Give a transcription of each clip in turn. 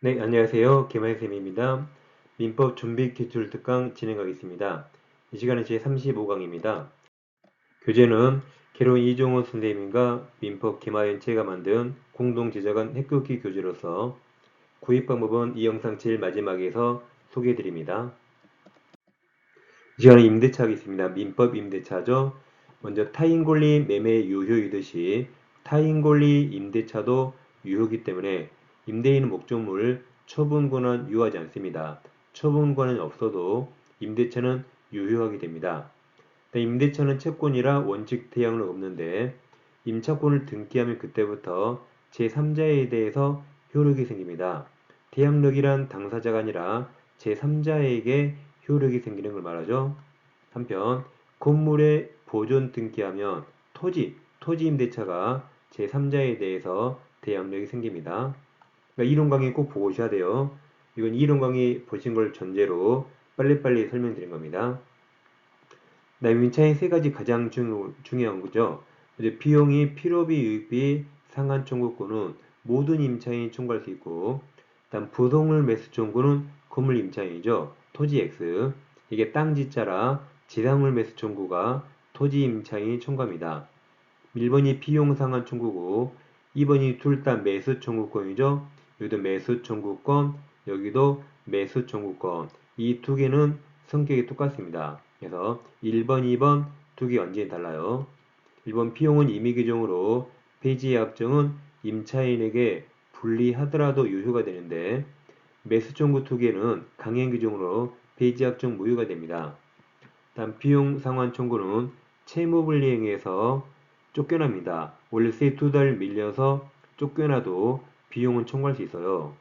네, 안녕하세요. 김하쌤입니다. 민법 준비 기출 특강 진행하겠습니다. 이 시간은 제35강입니다. 교재는 개론 이종호 선생님과 민법 김하연체가 만든 공동 제작한 핵극기 교재로서 구입 방법은 이 영상 제일 마지막에서 소개해드립니다. 이 시간은 임대차 하겠습니다. 민법 임대차죠. 먼저 타인권리 매매 유효이듯이 타인권리 임대차도 유효이기 때문에 임대인 목적물 처분권은 유효하지 않습니다. 처분권은 없어도 임대차는 유효하게 됩니다. 임대차는 채권이라 원칙 태양은 없는데 임차권을 등기하면 그때부터 제3자에 대해서 효력이 생깁니다. 태양력이란 당사자가 아니라 제3자에게 효력이 생기는 걸 말하죠. 한편 건물의 보존 등기하면 토지 임대차가 제3자에 대해서 대항력이 생깁니다. 그러니까 이론 강의 꼭 보고 오셔야 돼요. 이건 이론 강의 보신 걸 전제로 빨리빨리 설명드린 겁니다. 임차인 세 가지 가장 중요한 거죠. 이제 비용이 필요비, 유익비, 상한 청구권은 모든 임차인이 청구할 수 있고, 다음 부동물 매수 청구는 건물 임차인이죠. 토지 X. 이게 땅 지자라 지상물 매수 청구가 토지 임차인이 청구합니다. 1번이 비용 상한 청구고, 2번이 둘 다 매수 청구권이죠. 여기도 매수 청구권, 여기도 매수 청구권. 이 두 개는 성격이 똑같습니다. 그래서 1번, 2번 두 개 완전히 달라요. 1번 비용은 임의규정으로 폐지예약정은 임차인에게 불리하더라도 유효가 되는데 매수 청구 두 개는 강행규정으로 폐지예약정 무효가 됩니다. 다음 비용 상환 청구는 채무불이행에서 쫓겨납니다. 월세 2달 밀려서 쫓겨나도 비용은 청구할 수 있어요.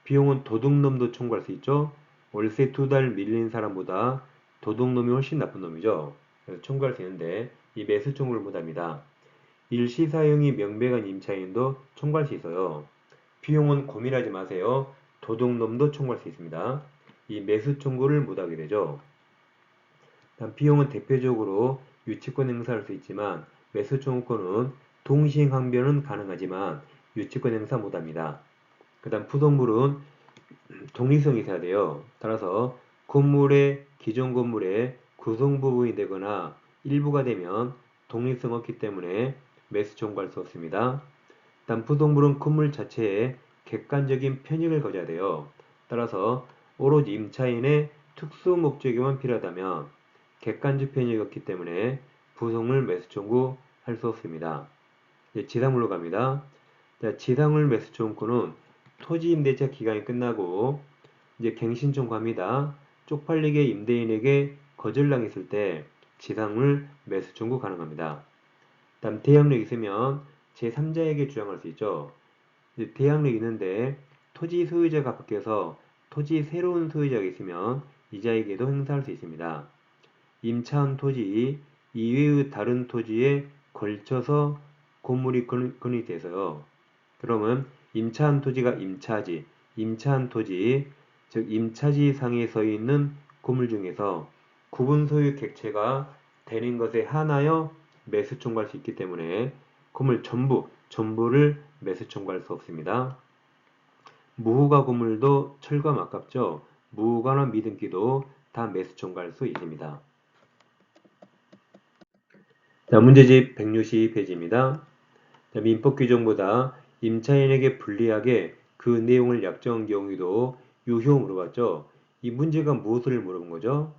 비용은 도둑놈도 청구할 수 있죠. 월세 2달 밀린 사람보다 도둑놈이 훨씬 나쁜 놈이죠. 그래서 청구할 수 있는데 이 매수 청구를 못합니다. 일시사용이 명백한 임차인도 청구할 수 있어요. 비용은 고민하지 마세요. 도둑놈도 청구할 수 있습니다. 이 매수 청구를 못하게 되죠. 비용은 대표적으로 유치권 행사할 수 있지만 매수 청구권은 동시행항변은 가능하지만 유치권 행사 못합니다. 그 다음 부동물은 독립성이 있어야 돼요. 따라서 기존 건물의 구성 부분이 되거나 일부가 되면 독립성 없기 때문에 매수 청구할 수 없습니다. 다음 부동물은 건물 자체에 객관적인 편익을 거져야 돼요. 따라서 오로지 임차인의 특수 목적에만 필요하다면 객관적 편익이 없기 때문에 부동물 매수 청구할 수 없습니다. 이제 지상물로 갑니다. 자, 지상물 매수 청구는 토지 임대차 기간이 끝나고 이제 갱신 청구합니다. 쪽팔리게 임대인에게 거절당했을 때 지상물 매수 청구 가능합니다. 다음 대항력 있으면 제3자에게 주장할 수 있죠. 이제 대항력 있는데 토지 소유자가 바뀌어서 토지 새로운 소유자가 있으면 이자에게도 행사할 수 있습니다. 임차한 토지 이외의 다른 토지에 걸쳐서 건물이 건립돼서요. 그러면 임차한 토지가 임차한 토지, 즉 임차지 상에 서 있는 건물 중에서 구분 소유 객체가 되는 것에 한하여 매수 청구할 수 있기 때문에 건물 전부를 매수 청구할 수 없습니다. 무허가 건물도 철거하면 아깝죠. 무허가나 미등기도 다 매수 청구할 수 있습니다. 자, 문제집 160페이지입니다. 민법 규정보다 임차인에게 불리하게 그 내용을 약정한 경우에도 유효 물어봤죠. 이 문제가 무엇을 물어본 거죠?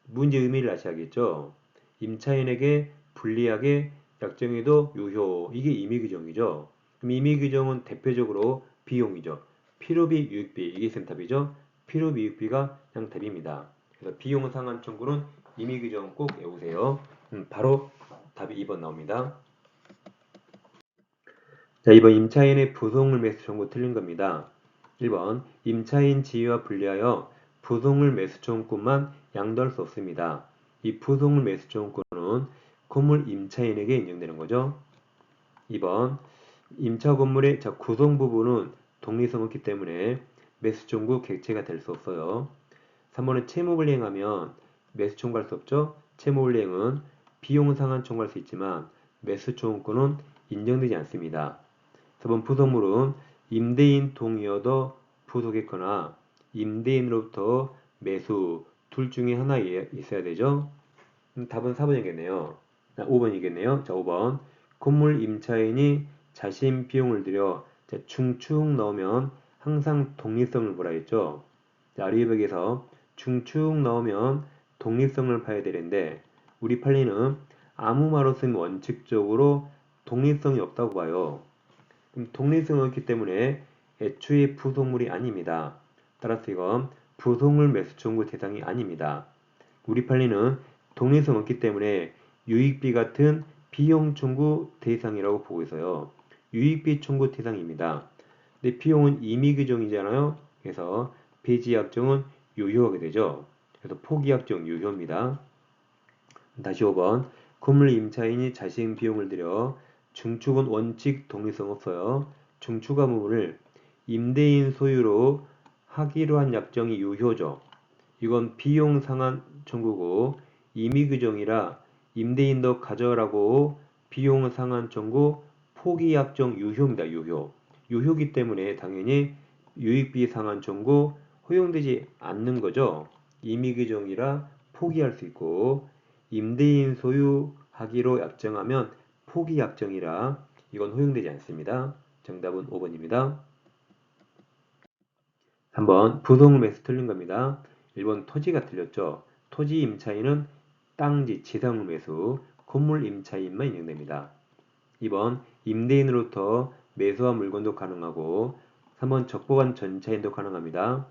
문제 의미를 아셔야겠죠. 임차인에게 불리하게 약정해도 유효. 이게 임의규정이죠. 그럼 임의규정은 대표적으로 비용이죠. 필요비, 유익비. 이게 센답이죠. 필요비, 유익비가 그냥 답입니다. 그래서 비용 상한 청구는 임의규정 꼭 외우세요. 바로 답이 2번 나옵니다. 자, 2번 임차인의 부속물 매수 청구 틀린 겁니다. 1번 임차인 지위와 분리하여 부속물 매수 청구권만 양도할 수 없습니다. 이 부속물 매수 청구권은 건물 임차인에게 인정되는 거죠. 2번 임차 건물의 구성 부분은 독립성 없기 때문에 매수 청구 객체가 될 수 없어요. 3번은 채무불 이행하면 매수 청구할 수 없죠. 채무불 이행은 비용 상한 청구할 수 있지만 매수 청구권은 인정되지 않습니다. 4번 부속물은 임대인 동의여도 부속했거나 임대인으로부터 매수 둘 중에 하나 있어야 되죠. 답은 4번이겠네요. 5번이겠네요. 자, 5번. 건물 임차인이 자신 비용을 들여 중축 넣으면 항상 독립성을 보라 했죠. 자, 아리백에서 중축 넣으면 독립성을 봐야 되는데 우리 판례는 아무 말 없으면 원칙적으로 독립성이 없다고 봐요. 그럼 독립성이 없기 때문에 애초에 부속물이 아닙니다. 따라서 이건 부속물 매수 청구 대상이 아닙니다. 우리 판례는 독립성 없기 때문에 유익비 같은 비용 청구 대상이라고 보고 있어요. 유익비 청구 대상입니다. 근데 비용은 임의 규정이잖아요. 그래서 폐지 약정은 유효하게 되죠. 그래서 포기 약정 유효입니다. 다시 5번. 건물 임차인이 자신 비용을 들여 중축은 원칙 독립성 없어요. 중축한 부분을 임대인 소유로 하기로 한 약정이 유효죠. 이건 비용 상한 청구고 임의 규정이라 임대인도 가져라고 비용 상한 청구 포기 약정 유효입니다. 유효. 유효기 때문에 당연히 유익비 상한 청구 허용되지 않는 거죠. 임의 규정이라 포기할 수 있고 임대인 소유하기로 약정하면 포기 약정이라 이건 허용되지 않습니다. 정답은 5번입니다. 3번 부속물 매수 틀린 겁니다. 1번 토지가 틀렸죠. 토지 임차인은 땅지 지상물 매수, 건물 임차인만 인정됩니다. 2번 임대인으로부터 매수한 물건도 가능하고 3번 적법한 전차인도 가능합니다.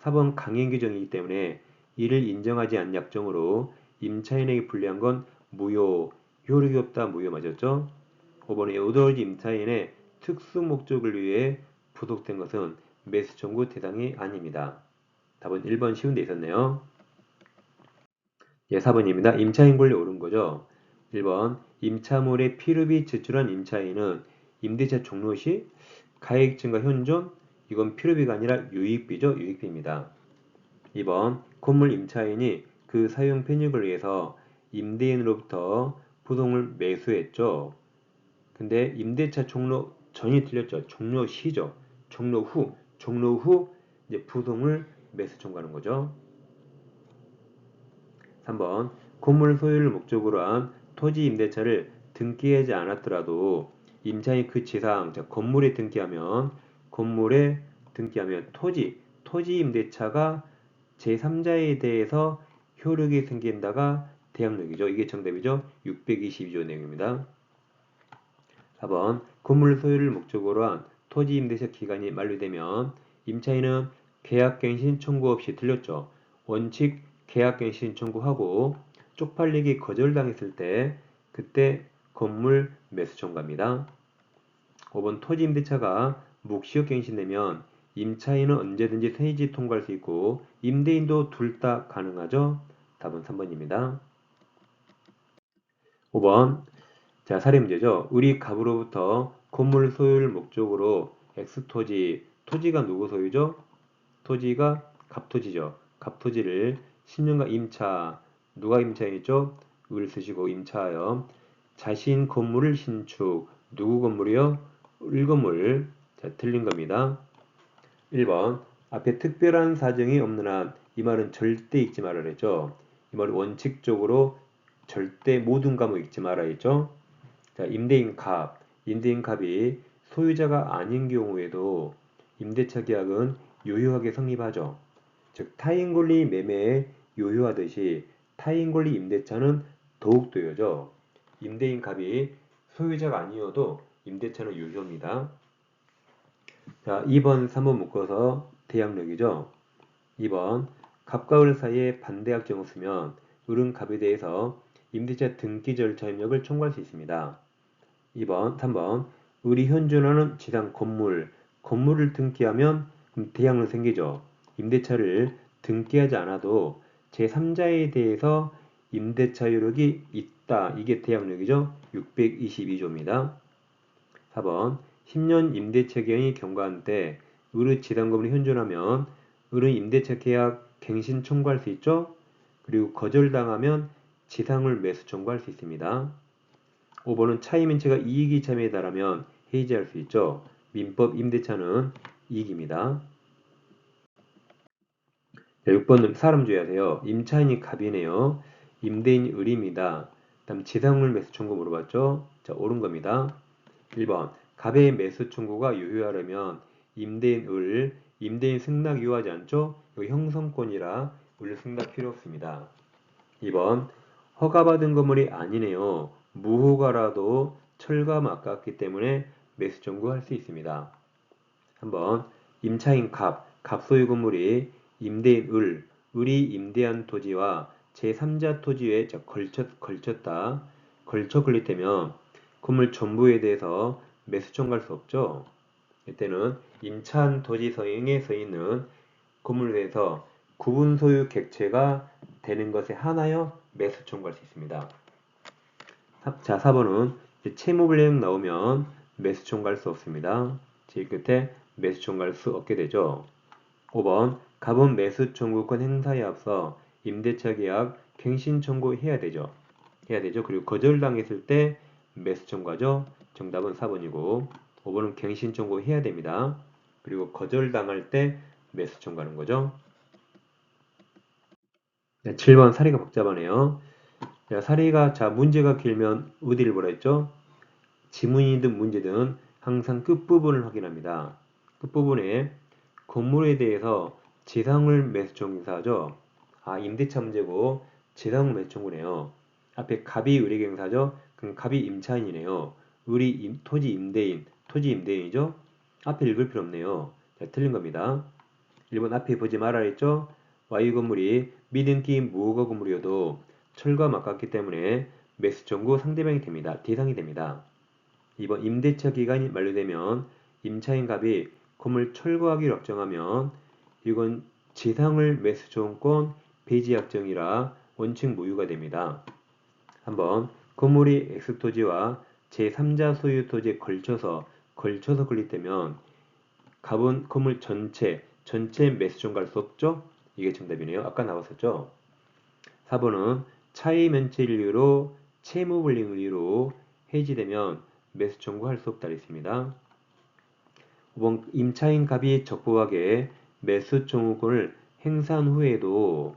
4번 강행 규정이기 때문에 이를 인정하지 않은 약정으로 임차인에게 불리한 건 무효, 효력이 없다 무효 맞았죠? 5번에 의도지 임차인의 특수 목적을 위해 부속된 것은 매수 청구 대상이 아닙니다. 답은 1번 쉬운 데 있었네요. 예, 4번입니다. 임차인 권리 옳은 거죠. 1번 임차물의 필요비 지출한 임차인은 임대차 종료 시 가액 증가 현존 이건 필요비가 아니라 유익비죠. 유익비입니다. 2번 건물 임차인이 그 사용 편익을 위해서 임대인으로부터 부속물 매수했죠. 근데 임대차 종료 전이 틀렸죠. 종료 시죠. 종료 후 이제 부속물 매수 청구하는 거죠. 3번 건물 소유를 목적으로 한 토지 임대차를 등기하지 않았더라도 임차인 그 지상 건물에 등기하면 토지 임대차가 제3자에 대해서 효력이 생긴다가 대항력이죠. 이게 정답이죠. 622조 내용입니다. 4번 건물 소유를 목적으로 한 토지 임대차 기간이 만료되면 임차인은 계약갱신 청구 없이 틀렸죠. 원칙 계약갱신 청구하고 쪽팔리기 거절당했을 때 그때 건물 매수 청구합니다. 5번 토지 임대차가 묵시효 갱신되면 임차인은 언제든지 세이지 통과할 수 있고 임대인도 둘 다 가능하죠. 답은 3번입니다. 5번 자, 사례 문제죠. 우리 갑으로부터 건물 소유를 목적으로 토지가 누구 소유죠? 토지가 갑토지죠. 갑토지를 10년간 누가 임차인이죠? 을 쓰시고 임차하여 자신 건물을 신축, 누구 건물이요? 을 건물. 자, 틀린 겁니다. 1번 앞에 특별한 사정이 없는 한 이 말은 절대 읽지 말아야 했죠. 이 말은 원칙적으로 절대 모든 과목 읽지 말아야 했죠. 자, 임대인갑이 소유자가 아닌 경우에도 임대차 계약은 유효하게 성립하죠. 즉 타인권리 매매에 유효하듯이 타인권리 임대차는 더욱더 유효죠. 임대인갑이 소유자가 아니어도 임대차는 유효입니다. 자, 2번, 3번 묶어서 대항력이죠. 2번 갑과 을 사이에 반대 약정을 쓰면 을은 갑에 대해서 임대차 등기 절차 협력을 청구할 수 있습니다. 2번, 3번 을이 현존하는 지상 건물을 등기하면 대항력 생기죠. 임대차를 등기하지 않아도 제3자에 대해서 임대차 효력이 있다. 이게 대항력이죠. 622조입니다. 4번 10년 임대차 기간이 경과한 때 을의 지상 건물이 현존하면 을은 임대차 계약 갱신 청구할 수 있죠. 그리고 거절당하면 지상을 매수 청구할 수 있습니다. 5번은 차임인체가 이익이 참여에 달하면 해지할 수 있죠. 민법 임대차는 이익입니다. 6번 사람 주의하세요. 임차인이 갑이네요. 임대인이 을입니다. 다음 지상물 매수 청구 물어봤죠? 자, 옳은 겁니다. 1번 갑의 매수 청구가 유효하려면 임대인 을, 임대인 승낙 유효하지 않죠? 이거 형성권이라 을 승낙 필요 없습니다. 2번 허가받은 건물이 아니네요. 무허가라도 철거하면 아깝기 때문에 매수 청구할 수 있습니다. 한번 임차인 갑 소유 건물이 임대인 을이 임대한 토지와 제3자 토지에 걸쳤다. 걸쳐 건립되면 건물 전부에 대해서 매수 청구할 수 없죠. 이때는 임차한 토지 서행에 서 있는 건물에 대해서 구분 소유 객체가 되는 것에 한하여 매수 청구할 수 있습니다. 자, 4번은 채무불이행 나오면 매수 청구할 수 없습니다. 제일 끝에 매수 청구할 수 없게 되죠. 5번 갑은 매수 청구권 행사에 앞서 임대차 계약 갱신 청구해야 되죠. 그리고 거절당했을 때 매수 청구하죠. 정답은 4번이고 5번은 갱신 청구해야 됩니다. 그리고 거절당할 때 매수 청구하는 거죠. 7번 사리가 복잡하네요. 사리가 문제가 길면 어디를 보라 했죠? 지문이든 문제든 항상 끝부분을 확인합니다. 끝부분에 건물에 대해서 지상을 매수 청구사죠. 임대차 문제고 지상을 매수 청구네요. 앞에 갑이 을의경사죠. 그럼 갑이 임차인이네요. 을이 토지 임대인이죠. 앞에 읽을 필요 없네요. 자, 틀린 겁니다. 1번 앞에 보지 말아 했죠. Y 건물이 미등기 무허가 건물이어도 철거가 아깝기 때문에 매수 청구 상대방이 됩니다. 대상이 됩니다. 2번 임대차 기간이 만료되면 임차인 갑이 건물 철거하기로 확정하면 이건 지상을 매수 청구권 배지 확정이라 원칙 무효가 됩니다. 한번 건물이 X토지와 제3자 소유 토지에 걸쳐서 건립되면 갑은 건물 전체 매수 청구할 수 없죠? 이게 정답이네요. 아까 나왔었죠? 4번은 차이 면체를 이유로 채무불이행을 이유로 해지되면 매수 청구할 수 없다 했습니다. 5번 임차인 갑이 적법하게 매수 청구권을 행사한 후에도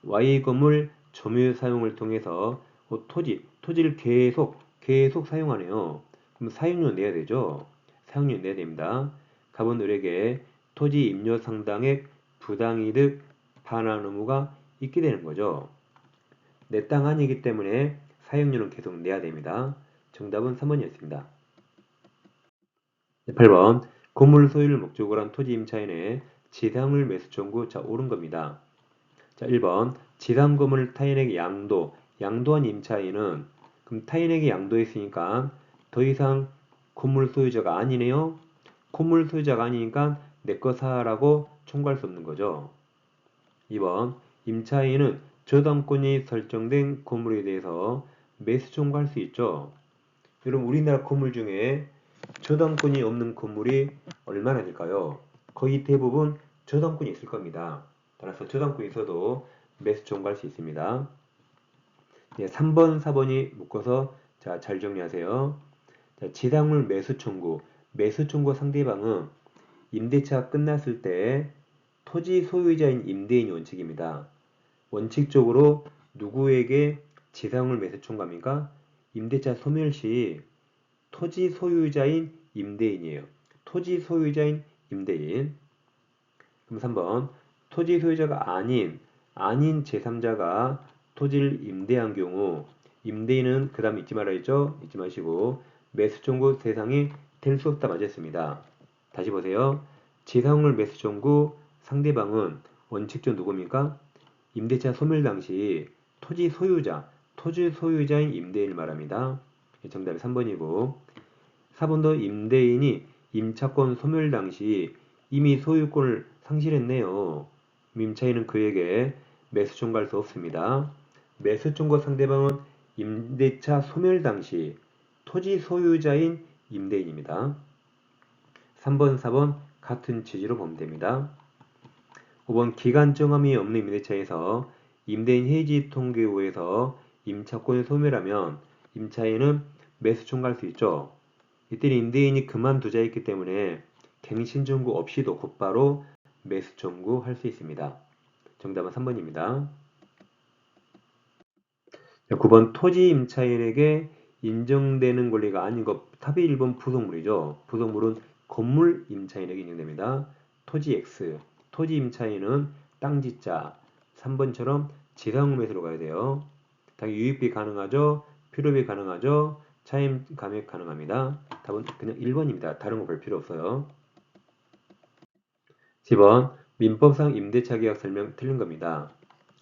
Y 건물 점유 사용을 통해서 토지를 계속 사용하네요. 그럼 사용료 내야 되죠? 사용료 내야 됩니다. 갑은 을에게 토지 임료 상당액 부당이득 반환 의무가 있게 되는 거죠. 내 땅 아니기 때문에 사용료는 계속 내야 됩니다. 정답은 3번이었습니다. 8번 건물 소유를 목적으로 한 토지 임차인의 지상물 매수 청구. 자, 옳은 겁니다. 자, 1번 지상 건물을 타인에게 양도한 임차인은 그럼 타인에게 양도했으니까 더 이상 건물 소유자가 아니네요. 건물 소유자가 아니니까 내 거 사라고 청구할 수 없는 거죠. 2번 임차인은 저당권이 설정된 건물에 대해서 매수 청구할 수 있죠. 여러분 우리나라 건물 중에 저당권이 없는 건물이 얼마나 될까요? 거의 대부분 저당권이 있을 겁니다. 따라서 저당권이 있어도 매수 청구할 수 있습니다. 3번, 4번이 묶어서 잘 정리하세요. 지상물 매수 청구 상대방은 임대차 끝났을 때 토지 소유자인 임대인이 원칙입니다. 원칙적으로 누구에게 지상물 매수 청구합니까? 임대차 소멸시 토지 소유자인 임대인이에요. 토지 소유자인 임대인. 그럼 3번 토지 소유자가 아닌 제3자가 토지를 임대한 경우 임대인은 그 다음 잊지 말아 했죠? 잊지 마시고 매수 청구 대상이 될 수 없다 맞았습니다. 다시 보세요. 지상물 매수 청구 상대방은 원칙적 누굽니까? 임대차 소멸 당시 토지 소유자인 임대인을 말합니다. 정답이 3번이고 4번도 임대인이 임차권 소멸 당시 이미 소유권을 상실했네요. 임차인은 그에게 매수 청구할 수 없습니다. 매수 청구 상대방은 임대차 소멸 당시 토지 소유자인 임대인입니다. 3번, 4번 같은 취지로 보면 됩니다. 5번 기간 정함이 없는 임대차에서 임대인 해지 통계호에서 임차권을 소멸하면 임차인은 매수 청구할 수 있죠. 이때는 임대인이 그만두자 했기 때문에 갱신 청구 없이도 곧바로 매수 청구할 수 있습니다. 정답은 3번입니다. 9번 토지 임차인에게 인정되는 권리가 아닌 것. 답이 1번 부속물이죠. 부속물은 건물 임차인에게 인정됩니다. 토지 X. 토지 임차인은 땅지자. 3번처럼 지상후 매수로 가야 돼요. 당연히 유입비 가능하죠. 필요비 가능하죠. 차임 감액 가능합니다. 답은 그냥 1번입니다. 다른 거 볼 필요 없어요. 10번 민법상 임대차 계약 설명 틀린 겁니다.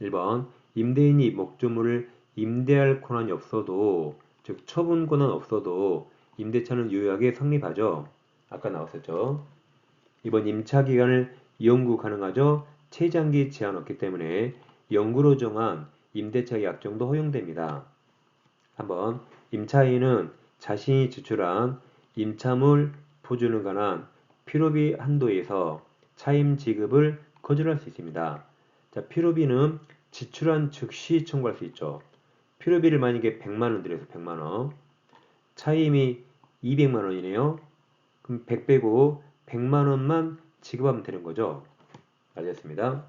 1번 임대인이 목조물을 임대할 권한이 없어도, 즉 처분 권한 없어도 임대차는 유효하게 성립하죠. 아까 나왔었죠. 2번 임차 기간을 연구 가능하죠. 최장기 제한 없기 때문에 연구로 정한 임대차 계약 정도 허용됩니다. 3번 임차인은 자신이 지출한 임차물 보존에 관한 필요비 한도에서 차임 지급을 거절할 수 있습니다. 자, 필요비는 지출한 즉시 청구할 수 있죠. 필요비를 만약에 100만원 들여서 100만원, 차임이 200만원이네요. 그럼 100 빼고 100만원만 지급하면 되는 거죠. 알겠습니다.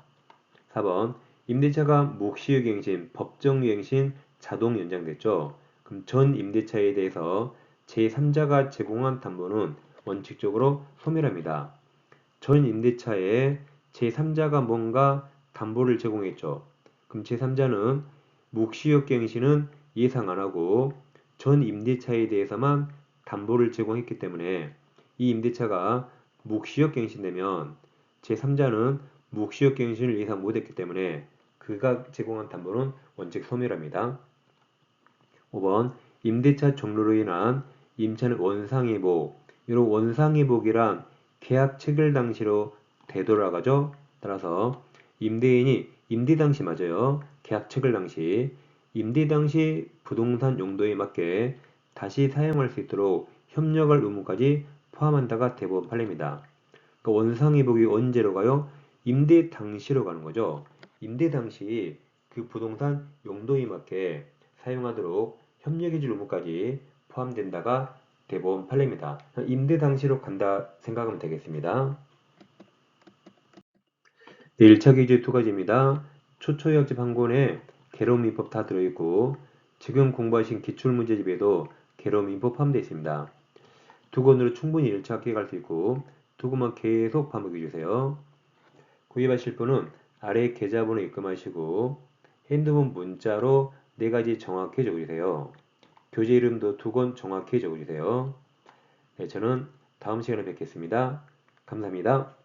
4번 임대차가 묵시유갱신, 법정유갱신 자동 연장됐죠. 그럼 전 임대차에 대해서 제3자가 제공한 담보는 원칙적으로 소멸합니다. 전 임대차에 제3자가 뭔가 담보를 제공했죠. 그럼 제3자는 묵시유갱신은 예상 안 하고 전 임대차에 대해서만 담보를 제공했기 때문에 이 임대차가 묵시유갱신되면 제3자는 묵시유갱신을 예상 못했기 때문에 그가 제공한 담보는 원칙 소멸합니다. 5번 임대차 종료로 인한 임차는 원상회복. 이런 원상회복이란 계약 체결 당시로 되돌아가죠. 따라서 임대인이 임대 당시 맞아요. 계약 체결 당시 임대 당시 부동산 용도에 맞게 다시 사용할 수 있도록 협력할 의무까지 포함한다가 대법원 판례입니다. 그러니까 원상회복이 언제로 가요? 임대 당시로 가는 거죠. 임대 당시 그 부동산 용도에 맞게 사용하도록 협력해줄 의무까지 포함된다가 대법원 판례입니다. 임대 당시로 간다 생각하면 되겠습니다. 네, 1차 기준 두 가지입니다. 초초역집 한 권에 개론민법 다 들어있고 지금 공부하신 기출문제집에도 개론민법 포함되어 있습니다. 두 권으로 충분히 1차 합격할 수 있고 두 권만 계속 반복해주세요. 구입하실 분은 아래 계좌번호 입금하시고 핸드폰 문자로 4가지 정확히 적어주세요. 교재 이름도 두 권 정확히 적어주세요. 네, 저는 다음 시간에 뵙겠습니다. 감사합니다.